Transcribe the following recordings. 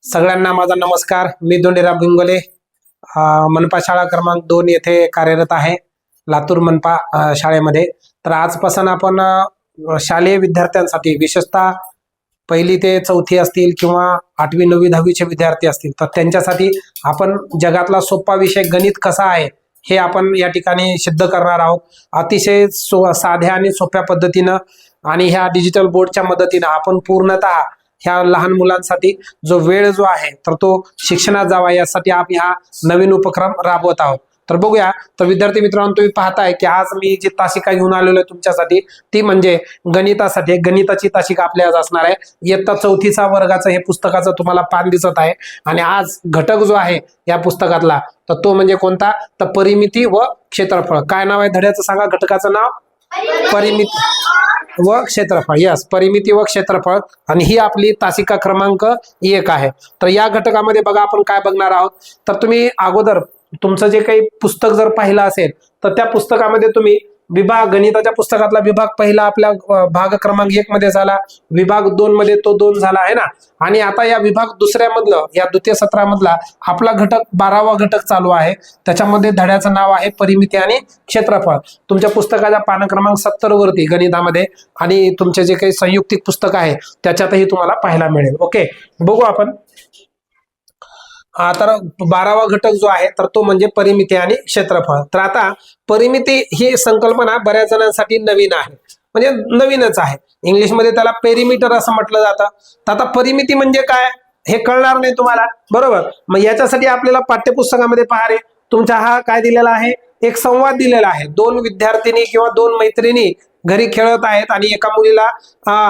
सगळ्यांना माझा नमस्कार. मी धोंडीराम भिंगोले, मनपा शाळा क्रमांक 2 येथे कार्यरत आहे, लातूर मनपा शाळेमध्ये. तर आजपासून आपण शालेय विद्यार्थ्यांसाठी, विशेषतः 1ली ते 4थी असतील किंवा 8वी 9वी 10वीचे विद्यार्थी असतील, तर त्यांच्यासाठी आपण जगातला सोपा विषय गणित कसा आहे हे आपण या ठिकाणी सिद्ध करणार आहोत. अतिशय साध्या आणि सोप्या पद्धतीनं आणि ह्या डिजिटल बोर्डच्या मदतीनं आपण पूर्णतः ह्या लहान मुलांसाठी जो वेळ जो आहे तर तो शिक्षणात जावा यासाठी आपण हा नवीन उपक्रम राबवत आहोत. तर बघूया. तर विद्यार्थी मित्रांनो, तुम्ही पाहताय की आज मी जी तासिका घेऊन आलेलो आहे तुमच्यासाठी, ती म्हणजे गणितासाठी. गणिताची तासिका आपल्या आज असणार आहे. इयत्ता 4थीचा वर्गाचं हे पुस्तकाचं तुम्हाला पान दिसत आहे. आणि आज घटक जो आहे या पुस्तकातला, तर तो म्हणजे कोणता, तर परिमिती व क्षेत्रफळ. काय नाव आहे धड्याचं सांगा, घटकाचं नाव? परिमिती व क्षेत्रफळ. यस, परिमिती व क्षेत्रफळ. आणि ही आपली तासिका क्रमांक 1 आहे. तर या घटकामध्ये बघा आपण काय बघणार आहोत. तर तुम्ही अगोदर तुमचं जे काही पुस्तक जर पाहिलं असेल तर त्या पुस्तकामध्ये तुम्ही विभाग, गणिताच्या पुस्तकातला विभाग पहिला आपल्या भाग क्रमांक 1 मध्ये झाला, विभाग 2 मध्ये तो 2 झाला आहे ना. आणि आता या विभाग दुसऱ्यामधलं, या द्वितीय सत्रामधला आपला घटक 12वा घटक चालू आहे. त्याच्यामध्ये धड्याचं नाव आहे परिमिती आणि क्षेत्रफळ. तुमच्या पुस्तकाच्या पान क्रमांक 70 वरती गणितामध्ये आणि तुमचे जे काही संयुक्तिक पुस्तक आहे त्याच्यातही तुम्हाला पाहायला मिळेल. ओके, बघू आपण. तर 12वा घटक जो आहे तर तो म्हणजे परिमिती आणि क्षेत्रफळ. तर आता परिमिती ही संकल्पना बऱ्याच जणांसाठी नवीन आहे, म्हणजे नवीनच आहे. इंग्लिशमध्ये त्याला पेरिमीटर असं म्हटलं जातं. तर आता परिमिती म्हणजे काय हे कळणार नाही तुम्हाला, बरोबर. मग याच्यासाठी आपल्याला पाठ्यपुस्तकामध्ये पहा रे, तुमचा हा काय दिलेला आहे, एक संवाद दिलेला आहे. 2 विद्यार्थिनी किंवा 2 मैत्रिणी घरी खेळत आहेत आणि एका मुलीला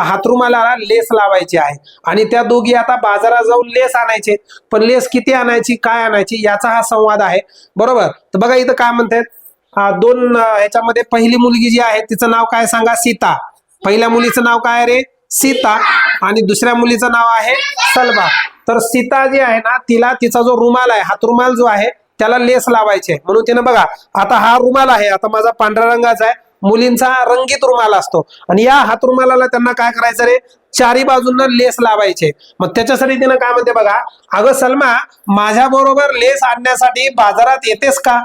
हातरुमाला लेस लावायची आहे आणि त्या दोघी आता बाजारात जाऊन लेस आणायचे. पण लेस किती आणायची, काय आणायची, याचा हा संवाद आहे, बरोबर. तर बघा इथं काय म्हणतात, 2 ह्याच्यामध्ये पहिली मुलगी जी आहे तिचं नाव काय सांगा, सीता. पहिल्या मुलीचं नाव काय रे, सीता. आणि दुसऱ्या मुलीचं नाव आहे सलमा. तर सीता जी आहे ना, तिला तिचा जो रुमाल आहे, हातरुमाल जो आहे त्याला लेस लावायचे. म्हणून तिनं बघा, आता हा रुमाल आहे, आता माझा पांढऱ्या रंगाचा आहे, मुलींचा रंगीत रुमाल असतो. आणि या हातरुमालाला त्यांना काय करायचं रे, चारी बाजूंना लेस लावायचे. मग त्याच्यासाठी तिनं काय म्हणते बघा, अगं सलमा, माझ्या बरोबर लेस आणण्यासाठी बाजारात येतेस का,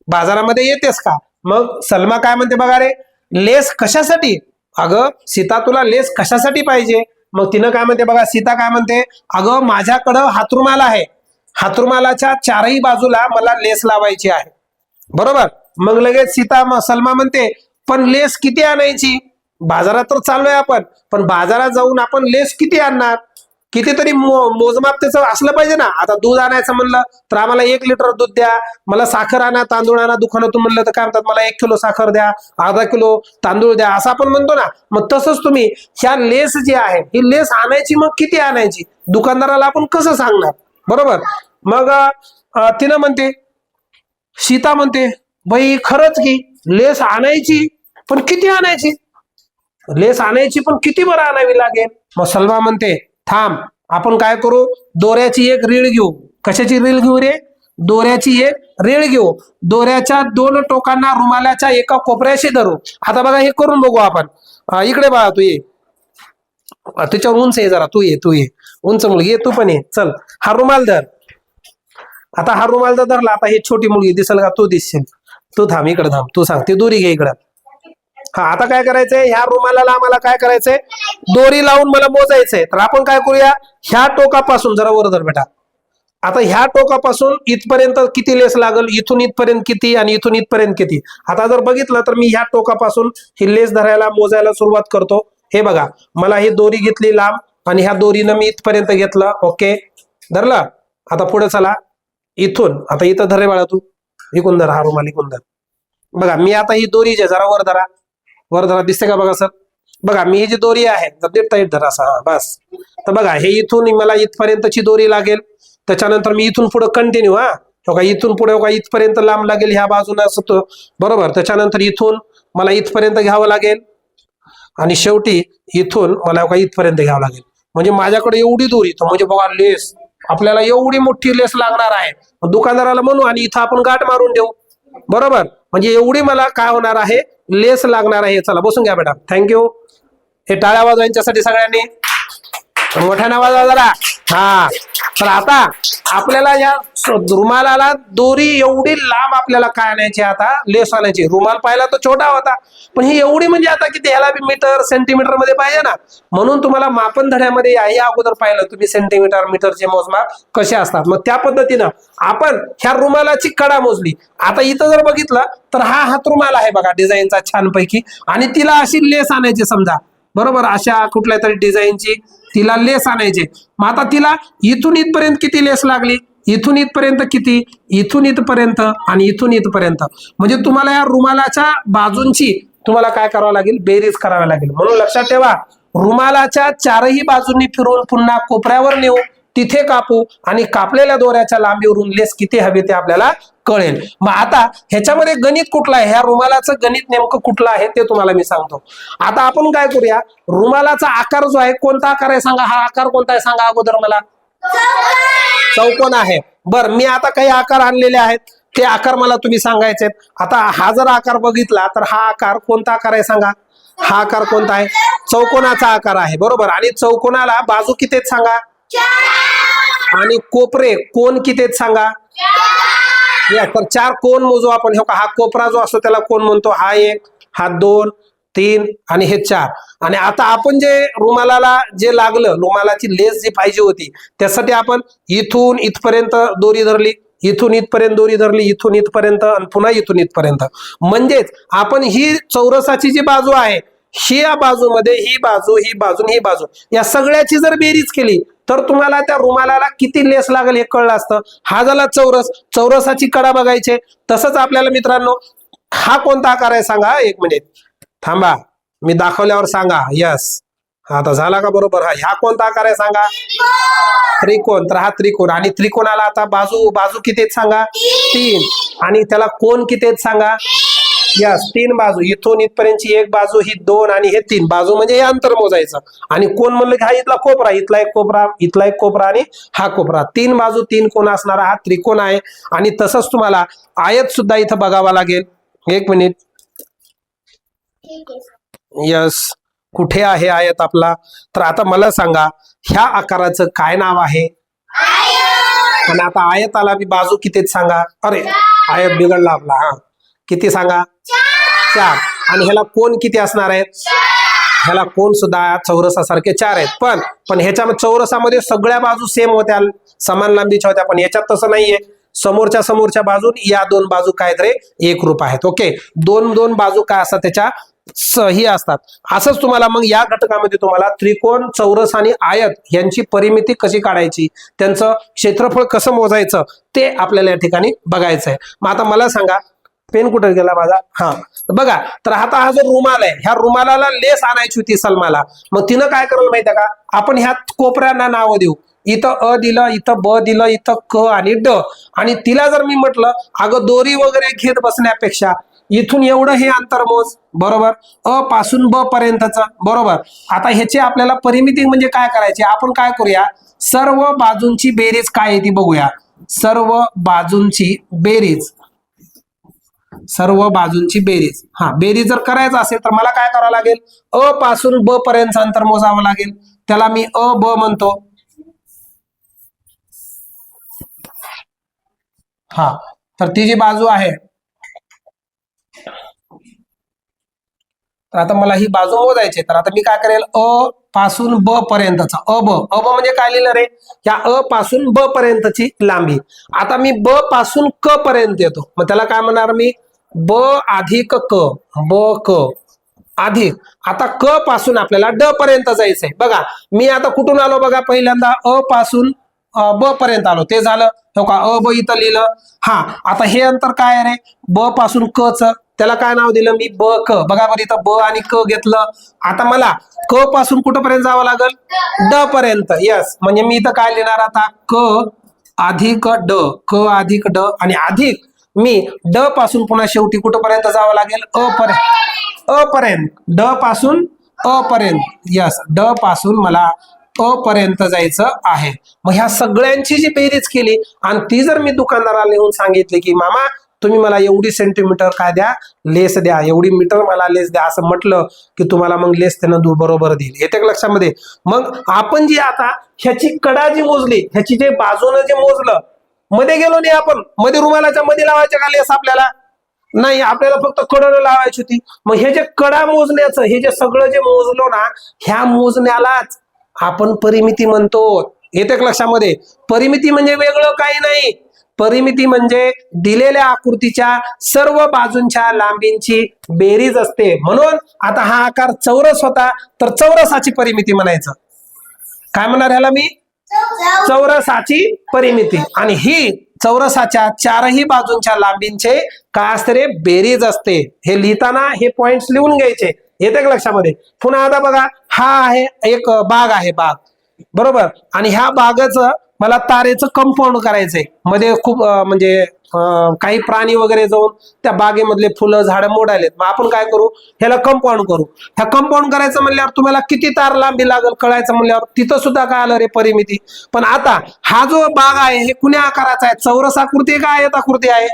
बाजारामध्ये येतेस का. मग सलमा काय म्हणते बघा रे, लेस कशासाठी, अगं सीता तुला लेस कशासाठी पाहिजे. मग तिनं काय म्हणते बघा, सीता काय म्हणते, अगं माझ्याकडं हातरुमाल आहे, हातरुमालाच्या चारही बाजूला मला लेस लावायची आहे, बरोबर. मग लगेच सीता सलमा म्हणते, पण लेस किती आणायची, बाजारात तर चाललोय आपण, पण बाजारात जाऊन आपण लेस किती आणणार, कितीतरी मोजमाप त्याचं असलं पाहिजे ना. आता दूध आणायचं म्हणलं तर आम्हाला 1 लिटर दूध द्या, मला साखर आणा, तांदूळ आणा दुकानातून म्हणलं तर काय म्हणतात, मला 1 किलो साखर द्या, अर्धा किलो तांदूळ द्या, असं आपण म्हणतो ना. मग तसंच तुम्ही ह्या लेस जी आहे ही लेस आणायची, मग किती आणायची, दुकानदाराला आपण कसं सांगणार, बरोबर. मग तिनं म्हणते, सीता म्हणते, बाई खरंच की लेस आणायची, पण किती आणायची, लेस आणायची पण किती बरं आणावी लागेल. मग सलमा म्हणते, थांब, आपण काय करू, दोऱ्याची एक रीळ घेऊ. कशाची रीळ घेऊ रे, दोऱ्याची एक रीळ घेऊ. दोऱ्याच्या 2 टोकांना रुमालाच्या एका कोपऱ्याशी धरू. आता बघा हे करून बघू आपण. इकडे बघा, तू ये, त्याच्यावर उंच आहे जरा, तू ये उंच मुलगी ये, तू पण ये, चल हा रुमाल धर. आता हा रुमाल जर धरला, आता ही छोटी मुलगी दिसेल का, तू दिसशील, तू थांब, इकडे थांब, तू सांग, ती दोरी घे इकडं. हा, आता काय करायचंय, ह्या रुमालाला आम्हाला काय करायचंय, दोरी लावून मला मोजायचंय. तर आपण काय करूया, ह्या टोकापासून जरा वर धर बेटा, आता ह्या टोकापासून इथपर्यंत किती लेस लागल, इथून इथपर्यंत किती आणि इथून इथपर्यंत किती. आता जर बघितलं तर मी ह्या टोकापासून ही लेस धरायला मोजायला सुरुवात करतो. हे बघा, मला ही दोरी घेतली लांब आणि ह्या दोरीनं मी इथपर्यंत घेतलं. ओके, धरलं. आता पुढे चला, इथून आता इथं धरे बाळा, तू इकून धर, हा रुमाल इकून धर. बघा मी आता ही दोरी जे जरा वर धरा, वर धरा, दिसते का बघा सर. बघा मी ही जी दोरी आहे तर देता येत धरा असा, बस. तर बघा हे इथून मला इथपर्यंतची दोरी लागेल. त्याच्यानंतर मी इथून पुढे कंटिन्यू, हा इथून पुढे इथपर्यंत लांब लागेल ह्या बाजूने असतो, बरोबर. त्याच्यानंतर इथून मला इथपर्यंत घ्यावं लागेल आणि शेवटी इथून मला इथपर्यंत घ्यावं लागेल. म्हणजे माझ्याकडे एवढी दोरी, तर म्हणजे बघा लेस आपल्याला एवढी मोठी लेस लागणार आहे. दुकानदाराला म्हणू आणि इथं आपण गाठ मारून देऊ, बरोबर. म्हणजे एवढी मला काय होणार आहे, लेस लागणार आहे. चला बसून घ्या बेटा, थँक्यू. हे टाळ्या वाजवायच्यासाठी सगळ्यांनी. मोठ्याने वाजवा जरा. हा, तर आता आपल्याला या रुमालाला दोरी एवढी लांब आपल्याला काय आणायची, आता लेस आणायची. रुमाल पाहिला तर छोटा होता, पण ही एवढी म्हणजे आता किती, ह्याला बी मीटर सेंटीमीटर मध्ये पाहिजे ना. म्हणून तुम्हाला मापन धड्यामध्ये याही अगोदर पाहिलं तुम्ही सेंटीमीटर मीटरचे मोजमाप कसे असतात. मग त्या पद्धतीनं आपण ह्या रुमालाची कडा मोजली. आता इथं जर बघितलं तर हा हात रुमाल आहे बघा डिझाईनचा छानपैकी, आणि तिला अशी लेस आणायची समजा, बरोबर, अशा कुठल्या तरी डिझाईनची तिला लेस आणायची. मग आता तिला इथून इथपर्यंत किती लेस लागली, इथून इथपर्यंत किती, इथून इथपर्यंत आणि इथून इथपर्यंत. म्हणजे तुम्हाला या रुमालाच्या बाजूंची तुम्हाला काय करावं लागेल, बेरीज करावी लागेल. म्हणून लक्षात ठेवा, रुमालाच्या चारही बाजूंनी फिरून पुन्हा कोपऱ्यावर नेऊ, तिथे कापू आणि कापलेल्या दोऱ्याच्या लांबीवरून लेस किती हवी ते आपल्याला कळेल. मग आता ह्याच्यामध्ये गणित कुठलं आहे, ह्या रुमालाचं गणित नेमकं कुठलं आहे ते तुम्हाला मी सांगतो. आता आपण काय करूया, रुमालाचा आकार जो आहे कोणता आकार आहे सांगा, हा आकार कोणता आहे सांगा अगोदर मला. चौकोन आहे. बर, मी आता काही आकार आणलेले आहेत, ते आकार मला तुम्ही सांगायचे. आता हा जर आकार बघितला तर हा आकार कोणता आकार आहे सांगा. हा आकार कोणता आहे, चौकोनाचा आकार आहे, बरोबर. आणि चौकोनाला बाजू किती आहेत सांगा, आणि कोपरे कोण किती आहेत सांगा. तर 4 कोण मोजू आपण. हा कोपरा जो असतो त्याला कोण म्हणतो, हा 1, हा 2, 3 आणि हे 4. आणि आता आपण जे रुमालाला जे लागलं, रुमालाची लेस जी पाहिजे होती त्यासाठी आपण इथून इथपर्यंत दोरी धरली, इथून इथपर्यंत दोरी धरली, इथून इथपर्यंत आणि पुन्हा इथून इथपर्यंत. म्हणजेच आपण ही चौरसाची जी बाजू आहे, ही या बाजूमध्ये ही बाजू, ही बाजू, ही बाजू, या सगळ्याची जर बेरीज केली तर तुम्हाला त्या रुमालाला किती लेस लागेल हे कळलं असतं. हा झाला चौरस, चौरसाची कडा बघायचे. तसंच आपल्याला मित्रांनो हा कोणता आकार आहे सांगा. 1 मिनिट थांबा, मी दाखवल्यावर सांगा. यस, आता झाला का बरोबर. हा कोणता आकार आहे सांगा, त्रिकोण. तर हा त्रिकोण, आणि त्रिकोणाला आता बाजू बाजू किती आहेत सांगा, 3. आणि त्याला कोण किती आहेत सांगा. यस, 3 बाजू. इथून इथपर्यंतची 1 बाजू, ही 2 आणि हे 3 बाजू, म्हणजे हे अंतर मोजायचं. आणि कोण म्हणलं की हा इथला कोपरा, इथला एक कोपरा, इथला एक कोपरा आणि हा कोपरा. 3 बाजू 3 कोण असणारा हा त्रिकोण आहे. आणि तसंच तुम्हाला आयत सुद्धा इथं बघावा लागेल. 1 मिनिट. यस, कुठे आहे आयत आपला. तर आता मला सांगा ह्या आकाराचं काय नाव आहे. आणि आता आयताला बी बाजू किती आहेत सांगा. अरे आयत बिघडला आपला. हा, किती सांगा, 4. आणि ह्याला कोण किती असणार आहेत, ह्याला कोण सुद्धा चौरसासारखे 4 आहेत. पण ह्याच्या चौरसामध्ये सगळ्या बाजू सेम होत्या, समान लांबीच्या होत्या. पण याच्यात तसं नाहीये. समोरच्या बाजून या 2 बाजू काय तरी एकरूप आहेत. ओके, 2 बाजू काय असतात त्याच्या ही असतात. असंच तुम्हाला मग या घटकामध्ये तुम्हाला त्रिकोण, चौरस आणि आयत यांची परिमिती कशी काढायची, त्यांचं क्षेत्रफळ कसं मोजायचं ते आपल्याला या ठिकाणी बघायचं आहे. मग आता मला सांगा, पेन कुठे गेला माझा. हा, बघा, तर आता हा जो रुमाल आहे, ह्या रुमालाला लेस आणायची होती सलमाला. मग तिनं काय करायला माहितीये का, आपण ह्या कोपऱ्यांना नावं देऊ. इथं अ दिलं, इथं ब दिलं, इथं क आणि ड. आणि तिला जर मी म्हटलं अगं दोरी वगैरे घेत बसण्यापेक्षा इथून एवढं हे अंतर मोज, बरोबर, अ पासून ब पर्यंतच, बरोबर. आता ह्याची आपल्याला परिमिती म्हणजे काय करायची, आपण काय करूया, सर्व बाजूंची बेरीज काय आहे ती बघूया. सर्व बाजूंची बेरीज, सर्व बाजूंची बेरीज. हा, बेरीज जर करायचं असेल तर मला काय करावं लागेल, अ पासून ब पर्यंत अंतर मोजावं लागेल. त्याला मी अ ब म्हणतो. हा, तर ती जी बाजू आहे, तर आता मला ही बाजू मोजायची. तर आता मी काय करेल, अ पासून ब पर्यंतचा अब म्हणजे काय लिहिलं रे, या अ पासून ब पर्यंतची लांबी. आता मी ब पासून क पर्यंत येतो, मग त्याला काय म्हणणार मी, ब अधिक क, ब क अधिक. आता क पासून आपल्याला ड पर्यंत जायचंय. बघा मी आता कुठून आलो बघा, पहिल्यांदा अ पासून ब पर्यंत आलो, ते झालं. हो का, अ ब इथं लिहिलं. हा, आता हे अंतर काय आहे रे, ब पासून क च, त्याला काय नाव दिलं मी, ब क. बघा बरं, इथं ब आणि क घेतलं. आता मला क पासून कुठपर्यंत जावं लागल, ड पर्यंत. यस, म्हणजे मी इथं काय लिहिणार आता, क अधिक ड, क अधिक ड, आणि अधिक मी ड पासून पुन्हा शेवटी कुठपर्यंत जावं लागेल, अ पर्यंत. अ पर्यंत, ड पासून अ पर्यंत. यस, ड पासून मला अ पर्यंत जायचं आहे. मग ह्या सगळ्यांची जी बेरीज केली आणि ती जर मी दुकानदाराला लिहून सांगितली की मामा तुम्ही मला एवढी सेंटीमीटर काय द्या, लेस द्या, एवढी मीटर मला लेस द्या असं म्हटलं की तुम्हाला मग लेस त्यानं बरोबर देईल. येते का लक्षामध्ये? मग आपण जी आता ह्याची कडा जी मोजली, ह्याची जे बाजूनं जे मोजलं, मध्ये गेलो नाही आपण, मध्ये रुमालाच्या मध्ये लावायचे का लेस आपल्याला? नाही, आपल्याला फक्त कडं लावायची होती. मग हे जे कडा मोजण्याचं, हे जे सगळं जे मोजलो ना, ह्या मोजण्यालाच आपण परिमिती म्हणतो. येते का लक्षामध्ये? परिमिती म्हणजे वेगळं काही नाही. परिमिती म्हणजे दिलेल्या आकृतीच्या सर्व बाजूंच्या लांबींची बेरीज असते. म्हणून आता हा आकार चौरस होता, तर चौरसाची परिमिती म्हणायचं. काय म्हणणार ह्याला मी? चौरसाची परिमिती. आणि ही चौरसाच्या चारही बाजूंच्या लांबींचे काय असते रे? बेरीज असते. हे लिहिताना हे पॉइंट्स लिहून घ्यायचे. येते का लक्षामध्ये? पुन्हा आता बघा, हा आहे एक बाग आहे, बाग बरोबर. आणि ह्या बागाचं मला तारेचं कंपाऊंड करायचंय. मध्ये खूप म्हणजे काही प्राणी वगैरे जाऊन त्या बागेमधले फुलं झाडं मोडालेत. मग आपण काय करू? ह्याला कंपाऊंड करू. ह्या कंपाऊंड करायचं म्हणल्यावर तुम्हाला किती तार लांबी लागेल कळायचं म्हणल्यावर तिथं सुद्धा काय आलं रे? परिमिती. पण आता हा जो बाग आहे हे कुण्या आकाराचा आहे? चौरस आकृती आहे का आयत आकृती आहे?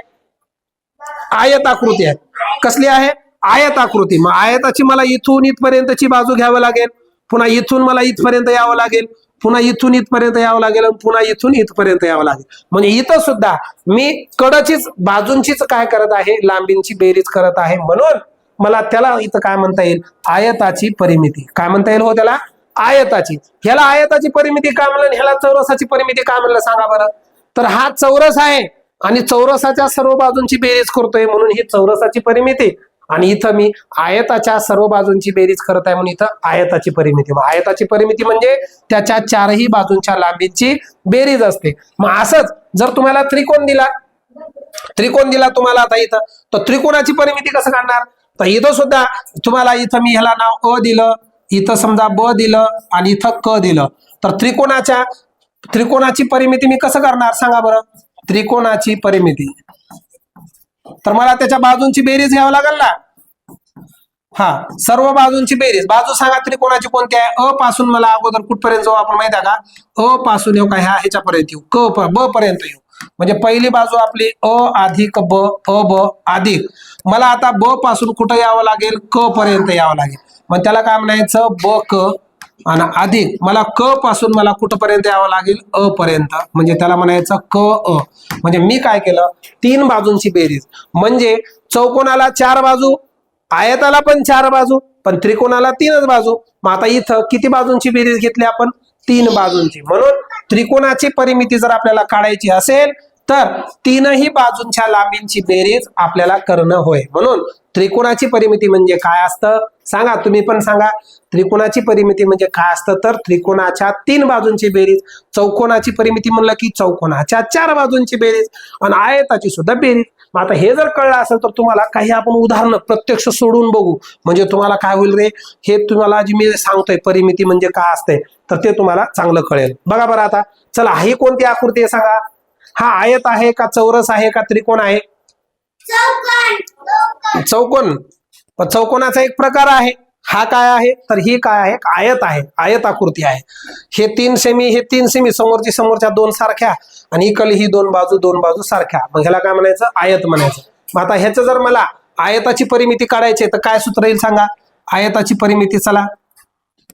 आयत आकृती आहे. कसली आहे? आयत आकृती. मग आयताची मला इथून इथपर्यंतची बाजू घ्यावं लागेल, पुन्हा इथून मला इथपर्यंत यावं लागेल, पुन्हा इथून इथपर्यंत यावं लागेल, पुन्हा इथून इथपर्यंत यावं लागेल. म्हणजे इथं सुद्धा मी कडचीच बाजूंचीच काय करत आहे? लांबींची बेरीज करत आहे. म्हणून मला त्याला इथं काय म्हणता येईल? आयताची परिमिती. काय म्हणता येईल हो त्याला? आयताची. ह्याला आयताची परिमिती काय म्हणलं, ह्याला चौरसाची परिमिती काय म्हणलं सांगा बरं? तर हा चौरस आहे आणि चौरसाच्या सर्व बाजूंची बेरीज करतोय म्हणून ही चौरसाची परिमिती. आणि इथं मी आयताच्या सर्व बाजूंची बेरीज करत आहे म्हणून इथं आयताची परिमिती. मग आयताची परिमिती म्हणजे त्याच्या चारही बाजूंच्या लांबीची बेरीज असते. मग असंच जर तुम्हाला त्रिकोण दिला तुम्हाला आता इथं, तर त्रिकोणाची परिमिती कसं काढणार? तर इथं सुद्धा तुम्हाला इथं मी ह्याला नाव अ दिलं, इथं समजा ब दिलं आणि इथं क दिलं. तर त्रिकोणाची परिमिती मी कसं करणार सांगा बरं? त्रिकोणाची परिमिती तर मला त्याच्या बाजूंची बेरीज घ्यावं लागेल ना. हा, सर्व बाजूंची बेरीज. बाजू सांगा त्रिकोणाची कोणती आहे? अ पासून मला अगोदर कुठपर्यंत जाऊ आपण माहिती आहे का? अ पासून येऊ का ह्याच्यापर्यंत येऊ, ब पर्यंत येऊ. म्हणजे पहिली बाजू आपली अ अधिक ब, अ ब अधिक. मला आता ब पासून कुठं यावं लागेल? क पर्यंत यावं लागेल. मग त्याला काय म्हणायचं? ब क आणि अधिक मला क पासून मला कुठपर्यंत यावं लागेल? अ पर्यंत. म्हणजे त्याला म्हणायचं क अ. म्हणजे मी काय केलं? तीन बाजूंची बेरीज. म्हणजे चौकोनाला चार बाजू, आयताला पण चार बाजू, पण त्रिकोणाला तीनच बाजू. मग आता इथं किती बाजूंची बेरीज घेतली आपण? तीन बाजूंची. म्हणून त्रिकोणाची परिमिती जर आपल्याला काढायची असेल तर तीनही बाजूंच्या लांबींची बेरीज आपल्याला करणं होय. म्हणून त्रिकोणाची परिमिती म्हणजे काय असतं सांगा? तुम्ही पण सांगा. त्रिकोणाची परिमिती म्हणजे काय असतं? तर त्रिकोणाच्या तीन बाजूंची बेरीज. चौकोनाची परिमिती म्हणलं की चौकोनाच्या चार बाजूंची बेरीज आणि आयताची सुद्धा बेरीज. आता हे जर कळलं असेल तर तुम्हाला काही आपण उदाहरणं प्रत्यक्ष सोडून बघू. म्हणजे तुम्हाला काय होईल रे? हे तुम्हाला जी मी सांगतोय परिमिती म्हणजे काय असते तर ते तुम्हाला चांगलं कळेल. बघा बरं आता चला, ही कोणती आकृती आहे सांगा? हा आयत आहे का चौरस आहे का त्रिकोण आहे? चौकोन. चौकोनाचा एक प्रकार आहे. हा काय आहे? तर ही काय आहे? आयत आहे, आयत आकृती आहे. हे तीन सेमी समोरची समोरच्या दोन सारख्या आणि इकडली ही दोन बाजू सारख्या. मग ह्याला काय म्हणायचं? आयत म्हणायचं. मग आता ह्याचं जर मला आयताची परिमिती काढायची तर काय सूत्र येईल सांगा? आयताची परिमिती, चला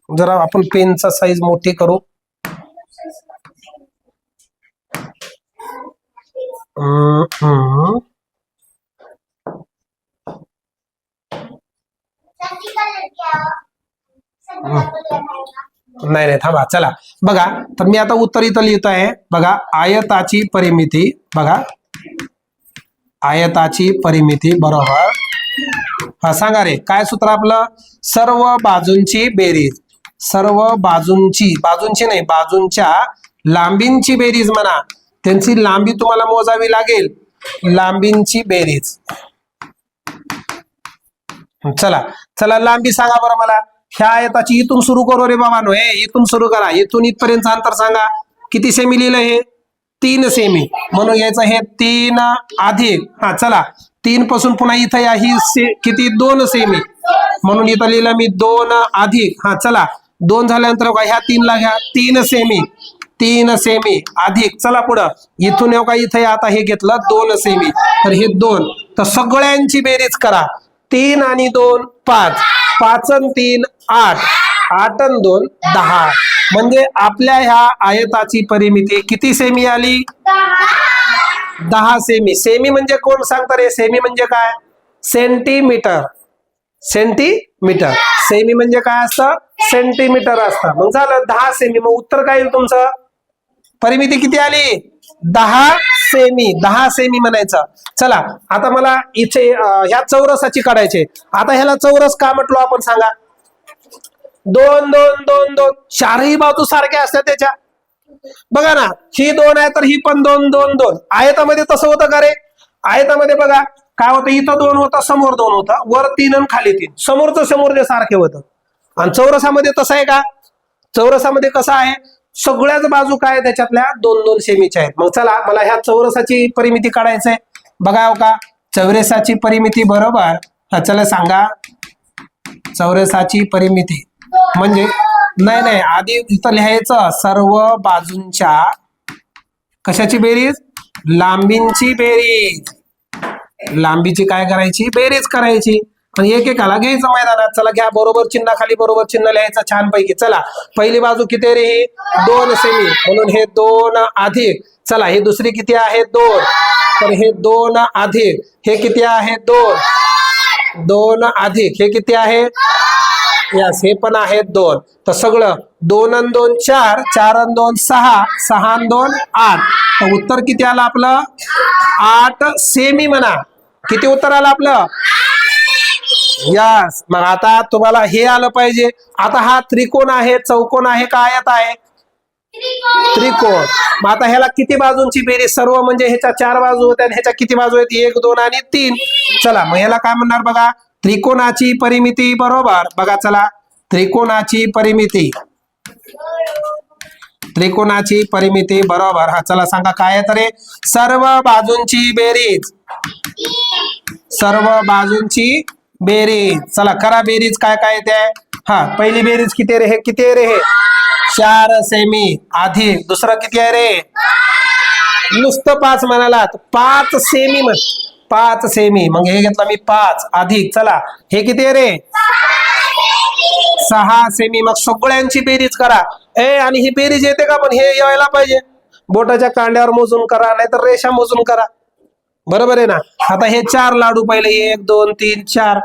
जरा आपण पेनचा साईज मोठी करू. नाही थांबा. चला बघा, तर मी आता उत्तर इथं लिहित आहे. बघा, आयताची परिमिती. बघा, आयताची परिमिती बरोबर. हा सांगा रे, काय सूत्र आपलं? सर्व बाजूंची बेरीज. सर्व बाजूंची नाही, बाजूंच्या लांबींची बेरीज म्हणा. त्यांची लांबी तुम्हाला मोजावी लागेल. लांबींची बेरीज. चला लांबी सांगा बरं मला. ह्या आयताची इथून सुरू करू रे बाबांनो. इथून सुरू करा. इथून इथपर्यंत अंतर सांगा. किती सेमी लिहिलं हे? 3 सेमी. म्हणून यायचं हे 3 अधिक. हा चला, 3 पासून पुन्हा इथं या ही किती? 2 सेमी. म्हणून इथं लिहिलं मी 2 अधिक. हा चला, 2 झाल्यानंतर ह्या 3 ला घ्या 3 सेमी. 3 सेमी अधिक चला पुढं इथून येऊ का इथे आता हे घेतलं 2 सेमी तर हे 2 तर सगळ्यांची बेरीज करा 3 आणि 2 5 5 आणि 3 8 8 आणि 2 10 म्हणजे आपल्या ह्या आयताची परिमिती किती सेमी आली 10 सेमी सेमी म्हणजे कोण सांगता रे सेमी म्हणजे काय सेंटीमीटर सेंटीमीटर सेमी म्हणजे काय असतं सेंटीमीटर असतं मग झालं 10 सेमी मग उत्तर काय येईल तुमचं परिमिती किती आली 10 सेमी 10 सेमी म्हणायचं चला आता मला इथे ह्या चौरसाची काढायचे आता ह्याला चौरस का म्हटलो आपण सांगा 2 2 2 2 चारही बाजू सारख्या असतात त्याच्या बघा ना ही 2 आहे तर ही पण 2 2 2 आयतामध्ये तसं होतं का रे आयतामध्ये बघा काय होतं इथं 2 होता समोर 2 होता वर 3 आणि खाली 3 समोरचं समोर सारखे होतं आणि चौरसामध्ये तसं आहे का चौरसामध्ये कसं आहे सगळ्याच बाजू काय त्याच्यातल्या 2 2 सेमीच्या आहेत मग चला मला ह्या चौरसाची परिमिती काढायचंय बघा का चौरसाची परिमिती बरोबर हा चला सांगा चौरसाची परिमिती म्हणजे नाही आधी इथं लिहायचं सर्व बाजूंच्या कशाची बेरीज लांबींची बेरीज लांबीची काय करायची बेरीज करायची आणि एकेकाला घ्यायचं मैदानात चला घ्या बरोबर चिन्ह खाली बरोबर चिन्ह लिहायचं छान पैकी चला पहिली बाजू किती रे ही 2 सेमी म्हणून हे 2 अधिक चला ही दुसरी किती आहे 2 तर हे 2 अधिक हे किती आहे 2 अधिक हे किती आहे यस हे पण आहे 2 तर सगळं 2 आणि 2 4 4 आणि 2 6 6 आणि 2 8 तर उत्तर किती आलं आपलं 8 सेमी म्हणा किती उत्तर आलं आपलं यस मग आता तुम्हाला हे आलं पाहिजे आता हा त्रिकोण आहे चौकोन आहे का आयत आहे त्रिकोण मग आता ह्याला किती बाजूंची बेरीज सर्व म्हणजे ह्याच्या 4 बाजू होत्या ह्याच्या किती बाजू आहेत 1 2 आणि 3 चला मग ह्याला काय म्हणणार बघा त्रिकोणाची परिमिती बरोबर बघा चला त्रिकोणाची परिमिती बरोबर हा चला सांगा काय आहे तर सर्व बाजूंची बेरीज चला करा बेरीज काय काय येते हा पहिली बेरीज किती रे हे 4 सेमी अधिक दुसरं किती आहे रे नुसतं 5 म्हणालात 5 सेमी 5 सेमी मग हे घेतलं मी 5 अधिक चला हे किती आहे रे 6 सेमी मग सगळ्यांची बेरीज करा आणि ही बेरीज येते का पण हे यायला पाहिजे बोटाच्या कांड्यावर मोजून करा नाहीतर रेषा मोजून करा बरोबर आहे ना आता हे 4 लाडू पहिले 1 2 3 4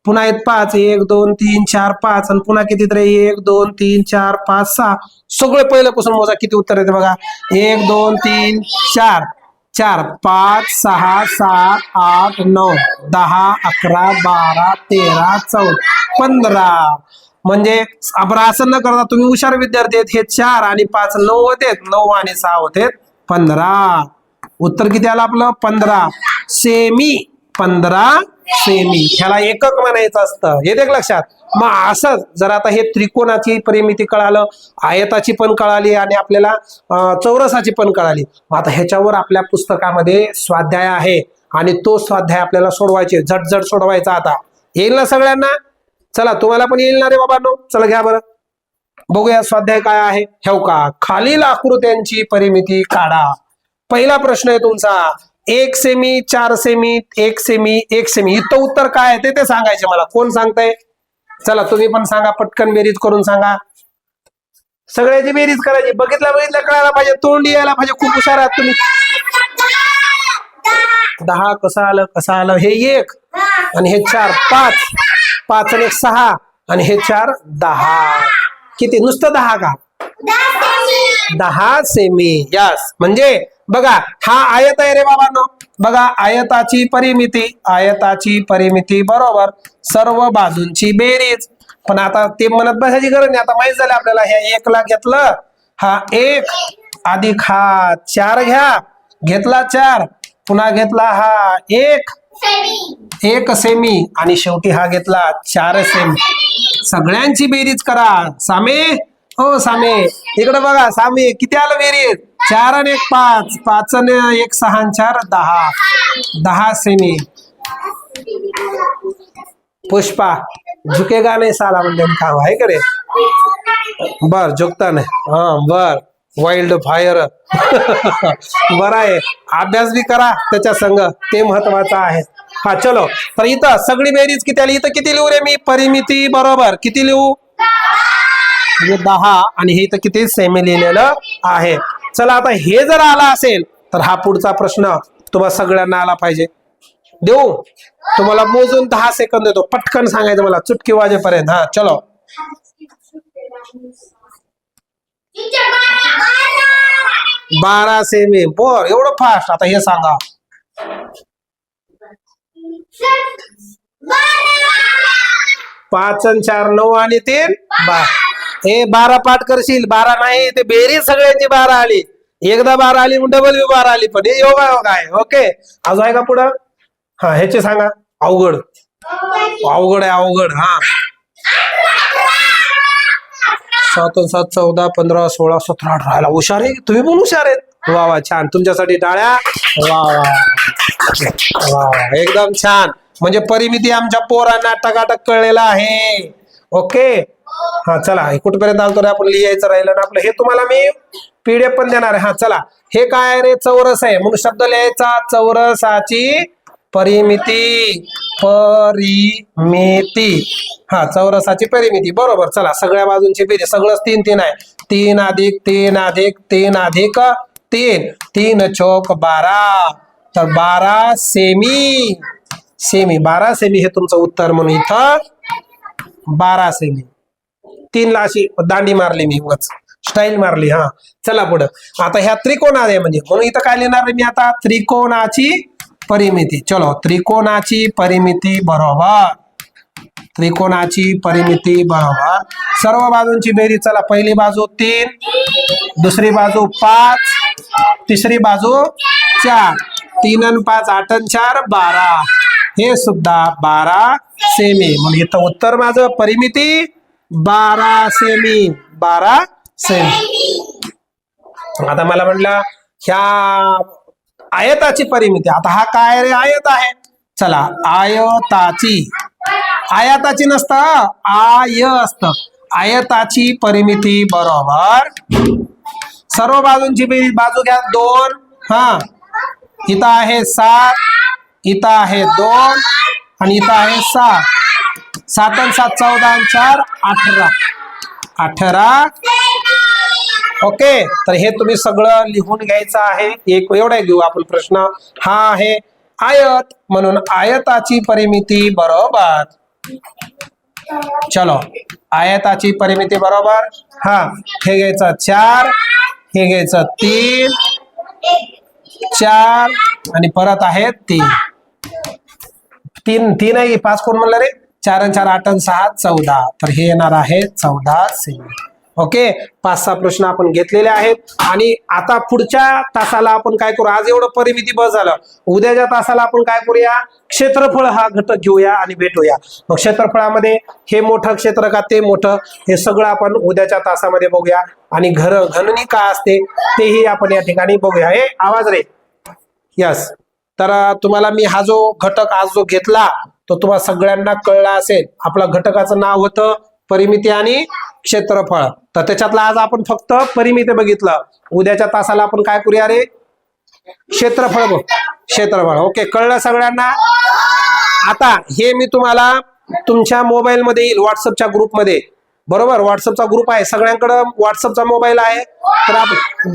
पुन्हा आहेत 5 1 2 3 4 5 आणि पुन्हा किती तरी 1 2 3 4 5 6 सगळे पहिल्यापासून मोजा किती उत्तर येते बघा 1 2 3 4 4 5 6 7 8 9 10 11 12 13 14 15 म्हणजे आपण असं न करता तुम्ही हुशार विद्यार्थी आहेत हे 4 आणि 5 9 होते 9 आणि 6 होते 15 उत्तर किती आलं आपलं 15 सेमी 15 सेमी ह्याला एकक म्हणायचं असतं येते लक्षात मग असंच जर आता हे त्रिकोणाची परिमिती कळालं आयताची पण कळाली आणि आपल्याला चौरसाची पण कळाली मग आता ह्याच्यावर आपल्या पुस्तकामध्ये स्वाध्याय आहे आणि तो स्वाध्याय आपल्याला सोडवायचे झटझट सोडवायचा आता येईल ना सगळ्यांना चला तुम्हाला पण येईल ना रे बाबांनो चला घ्या बरं बघूया स्वाध्याय काय आहे हे का खालील आकृत्यांची परिमिती काढा पहिला प्रश्न आहे तुमचा 1 सेमी 4 सेमी 1 सेमी 1 सेमी इथं उत्तर काय आहे ते सांगायचे मला कोण सांगताय चला तुम्ही पण सांगा पटकन बेरीज करून सांगा सगळ्याची बेरीज करायची बघितल्या कळायला पाहिजे तोंडी यायला पाहिजे खूप हुशार आहात तुम्ही 10 कसं आलं हे 1 आणि हे 4 5 5 आणि 1 6 आणि हे 4 10 किती नुसतं 10 का 10 सेमी यस म्हणजे बघा हा आयत आहे रे बाबांनो बघा आयताची परिमिती बरोबर सर्व बाजूंची बेरीज पण आता ते म्हणत बसायची गरज नाही आता माहित झालं आपल्याला ह्या 1 ला घेतलं हा 1 अधिक हा 4 घेतला 4 पुन्हा घेतला हा 1 सेमी आणि शेवटी हा घेतला 4 सेमी सगळ्यांची बेरीज करा सामे हो सामे इकडे बघा सामे किती आलं बेरीज 4 आणि 1 5 5 आणि 1 6 आणि 4 10 सेमी पुष्पा झुकेगा नाही साला म्हणजे काम आहे का रे बर झुकता नाही बर वाईल्ड फायर. बरं आहे, अभ्यास बी करा त्याच्या संग, ते महत्वाचं आहे. हा चलो, तर इथं सगळी बेरीज किती आली, इथं किती लिहू रे मी, परिमिती बरोबर किती लिहू, म्हणजे 10, आणि हे इथं किती सेमी लिहिलेलं आहे. चला आता हे जर आला असेल तर हा पुढचा प्रश्न तुम्हाला सगळ्यांना आला पाहिजे. देऊ तुम्हाला मोजून 10 सेकंद देतो, पटकन सांगायचं मला चुटकी वाजेपर्यंत. हा चलो, 12 सेमी. बर, एवढं फास्ट. आता हे सांगा, 5 आणि 4 9 आणि 3 12. हे 12 पाठ करशील, 12 नाही, ते बेरीज सगळ्यांची 12 आली. एकदा 12 आली मग डबल बी 12 आली, पण हे योगा योगा आहे. ओके, अजून आहे का पुढं. हा ह्याचे सांगा, अवघड अवघड आहे, अवघड. हा 7 आणि 7 14 15 16 17 18. राहिला, हुशार आहे तुम्ही, पण हुशार आहेत. वा वा, छान, तुमच्यासाठी टाळ्या. वा वा वा वा, एकदम छान. म्हणजे परिमिती आमच्या पोरांना टकाटक कळलेला आहे. ओके, हा चला, हे कुठपर्यंत आलो तर आपण लिहायचं राहिलं ना आपलं. हे तुम्हाला मी पीडीएफ पण देणार आहे. हा चला, हे काय रे, चौरस आहे म्हणून शब्द लिहायचा, चौरसाची परिमिती. परिमिती, हा चौरसाची परिमिती बरोबर. चला, सगळ्या बाजूंची बेरीज, सगळंच 3 3 आहे. 3 अधिक 3 अधिक 3 अधिक 3, 3 चौक 12, तर 12 सेमी. सेमी 12 सेमी हे तुमचं उत्तर, म्हणून इथं 12 सेमी. 3 ला अशी दांडी मारली मी, उगाच स्टाईल मारली. हा चला पुढं. आता ह्या त्रिकोण आहे म्हणजे, म्हणून इथं काय लिहिणार आहे मी आता, त्रिकोणाची परिमिती. चलो, त्रिकोणाची परिमिती बरोबर, त्रिकोणाची परिमिती बरोबर. सर्व बाजूंची बेरीज. चला, पहिली बाजू 3, दुसरी बाजू 5, तिसरी बाजू 4. 3 आणि 5 8 आणि 4 12, हे सुद्धा 12 सेमी. म्हणून इथं उत्तर माझं परिमिती 12 सेमी. 12 सेमी. आता मला म्हटलं ह्या आयताची परिमिती. आता हा काय रे, आयत आहे. चला, आयताची, आयताची नसतं, आय असत. आयताची परिमिती बरोबर, सर्व बाजूंची बेरीज. बाजू घ्या 2, हा इथं आहे 7, इथं आहे 2, आणि इथं आहे 7. 7 आणि 7 14 आणि 4 18. 18. ओके, तर हे तुम्ही सगळं लिहून घ्यायचं आहे. एक एवढा घेऊ आपण प्रश्न. हा आहे आयत, म्हणून आयताची परिमिती बरोबर. चलो, आयताची परिमिती बरोबर. हा, हे घ्यायचं 4, हे घ्यायचं 3 4, आणि परत आहे 3 3 3 आहे, 5 कोण म्हणलं रे, 4 आणि 4 8 आणि 6 14. तर हे येणार आहे 14 सेमी. ओके, 5-6 प्रश्न आपण घेतलेले आहेत. आणि आता पुढच्या तासाला आपण काय करू, आज एवढं परिमिती बस झालं. उद्याच्या तासाला आपण काय करूया, क्षेत्रफळ हा घटक घेऊया आणि भेटूया. मग क्षेत्रफळामध्ये हे मोठं क्षेत्र का ते मोठं, हे सगळं आपण उद्याच्या तासामध्ये बघूया. आणि घननी काय असते तेही आपण या ठिकाणी बघूया. हे आवाज रे, यस. तर तुम्हाला मी हा जो घटक आज जो घेतला तो तुम्हाला सगळ्यांना कळला असेल. आपला घटकाचं नाव होतं परिमिती आणि क्षेत्रफळ. तर त्याच्यातला आज आपण फक्त परिमिती बघितलं. उद्याच्या तासाला आपण काय करूया रे, क्षेत्रफळ बघ, क्षेत्रफळ. ओके, कळलं सगळ्यांना. आता हे मी तुम्हाला तुमच्या मोबाईल मध्ये येईल, व्हॉट्सअपच्या ग्रुपमध्ये. बरोबर, व्हॉट्सअपचा ग्रुप आहे, सगळ्यांकडे व्हॉट्सअपचा मोबाईल आहे. तर आपण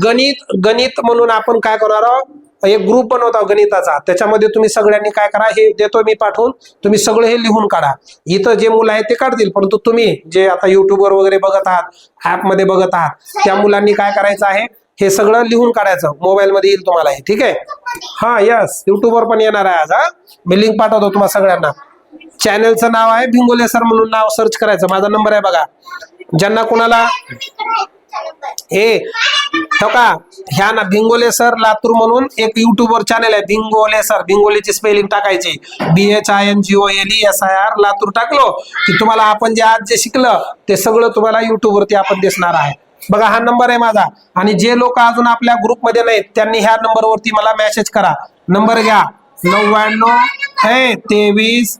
गणित म्हणून आपण काय करणार आहोत, एक ग्रुप बनवता गणिताचा. त्याच्यामध्ये तुम्ही सगळ्यांनी काय करा, हे देतो मी पाठवून, तुम्ही सगळं हे लिहून काढा. इथं जे मुलं आहेत ते काढतील, परंतु तुम्ही जे आता युट्यूबवर वगैरे बघत आहात, ऍप मध्ये बघत आहात, त्या मुलांनी काय करायचं आहे, हे सगळं लिहून काढायचं. मोबाईल मध्ये येईल तुम्हाला हे, ठीक आहे. हा यस, युट्यूबवर पण येणार आहे आज. हा, मी लिंक पाठवतो तुम्हाला सगळ्यांना. चॅनलचं नाव आहे भिंगोले सर म्हणून, नाव सर्च करायचं. माझा नंबर आहे बघा. ज्यांना कोणाला हे का ह्या ना, भिंगोले सर लातूर म्हणून एक युट्यूबवर चॅनल आहे, भिंगोले सर. भिंगोलीची स्पेलिंग टाकायची, BHINGOLESIR. लातूर टाकलो की तुम्हाला आपण जे आज जे शिकलं ते सगळं तुम्हाला युट्यूब वरती आपण दिसणार आहे. बघा, हा नंबर आहे माझा. आणि जे लोक अजून आपल्या ग्रुपमध्ये नाहीत त्यांनी ह्या नंबरवरती मला मेसेज करा. नंबर घ्या, 99 23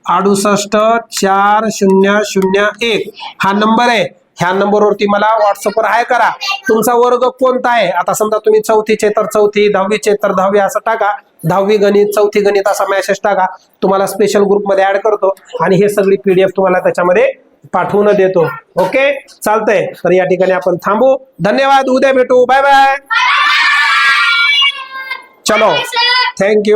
68 4001. हा नंबर आहे. ह्या नंबरवरती मला व्हॉट्सअपवर हाय करा. तुमचा वर्ग कोणता आहे, आता समजा तुम्ही 4थीचे तर 4थी, 10वीचे तर 10वी असं टाका. 10वी गणित, 4थी गणित असा मेसेज टाका. तुम्हाला स्पेशल ग्रुपमध्ये ऍड करतो आणि हे सगळी PDF तुम्हाला त्याच्यामध्ये पाठवून देतो. ओके, चालतंय. तर या ठिकाणी आपण थांबू. धन्यवाद. उद्या भेटू. Bye bye. चलो, थँक्यू.